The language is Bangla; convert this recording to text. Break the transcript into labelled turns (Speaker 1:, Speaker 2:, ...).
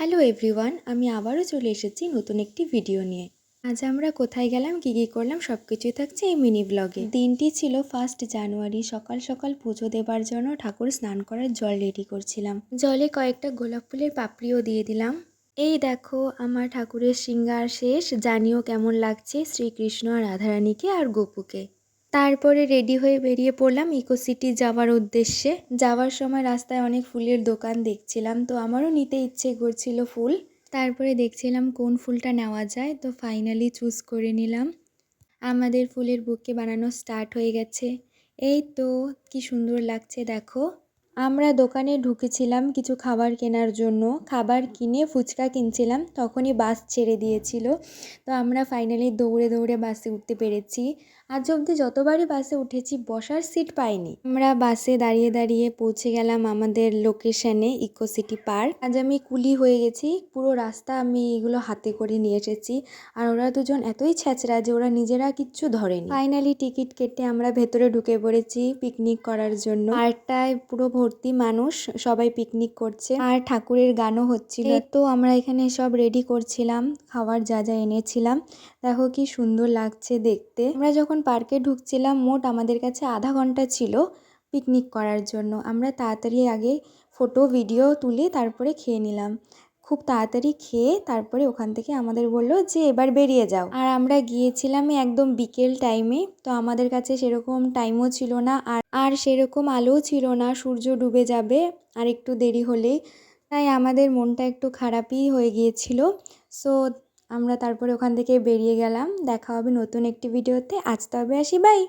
Speaker 1: হ্যালো এভরিওয়ান, আমি আবারও চলে এসেছি নতুন একটি ভিডিও নিয়ে। আজ আমরা কোথায় গেলাম, কী কী করলাম সব কিছুই থাকছে এই মিনি ব্লগে। দিনটি ছিল 1 জানুয়ারি। সকাল সকাল পুজো দেবার জন্য ঠাকুর স্নান করার জল রেডি করছিলাম। জলে কয়েকটা গোলাপ ফুলের পাপড়িও দিয়ে দিলাম। এই দেখো আমার ঠাকুরের শৃঙ্গার শেষ। জানিও কেমন লাগছে শ্রীকৃষ্ণ আর রাধারানীকে আর গোপুকে। তারপরে রেডি হয়ে বেরিয়ে পড়লাম ইকো সিটি যাওয়ার উদ্দেশ্যে। যাওয়ার সময় রাস্তায় অনেক ফুলের দোকান দেখছিলাম, তো আমারও নিতে ইচ্ছে করছিল ফুল। তারপরে দেখছিলাম কোন ফুলটা নেওয়া যায়, তো ফাইনালি চুজ করে নিলাম। আমাদের ফুলের বুকে বানানো স্টার্ট হয়ে গেছে। এই তো কি সুন্দর লাগছে দেখো। আমরা দোকানে ঢুকেছিলাম কিছু খাবার কেনার জন্য। খাবার কিনে ফুচকা কিনছিলাম, তখনই বাস ছেড়ে দিয়েছিল। তো আমরা ফাইনালি দৌড়ে দৌড়ে বাসে উঠতে পেরেছি। আজ অবধি যতবারই বাসে উঠেছি বসার সিট পাইনি। আমরা বাসে দাঁড়িয়ে দাঁড়িয়ে পৌঁছে গেলাম আমাদের লোকেশনে, ইকো সিটি পার্ক। আজ আমি কুলি হয়ে গেছি, পুরো রাস্তা আমি এগুলো হাতে করে নিয়ে এসেছি। আর ওরা দুজন এতই ছ্যাঁচড়া যে ওরা নিজেরা কিচ্ছু ধরেনি। ফাইনালি টিকিট কেটে আমরা ভেতরে ঢুকে পড়েছি পিকনিক করার জন্য। পার্কটায় পুরো ভর্তি মানুষ, সবাই পিকনিক করছে আর ঠাকুরের গানও হচ্ছিল। তো আমরা এখানে সব রেডি করছিলাম খাবার যা যা এনেছিলাম। দেখো কি সুন্দর লাগছে দেখতে। আমরা যখন পার্কে ঢুকছিলাম মোট আমাদের কাছে আধা ঘন্টা ছিল পিকনিক করার জন্য। আমরা তাড়াতাড়ি আগে ফটো ভিডিও তুলে তারপরে খেয়ে নিলাম। খুব তাড়াতাড়ি খেয়ে তারপরে ওখান থেকে আমাদের বললো যে এবার বেরিয়ে যাও। আর আমরা গিয়েছিলাম একদম বিকেল টাইমে, তো আমাদের কাছে সেরকম টাইমও ছিল না আর সেরকম আলোও ছিল না। সূর্য ডুবে যাবে আর একটু দেরি হলেই, তাই আমাদের মনটা একটু খারাপই হয়ে গিয়েছিল। সো আমরা তারপরে ওখান থেকে বেরিয়ে গেলাম। দেখা হবে নতুন একটি ভিডিওতে। আজ তবে আসি, বাই।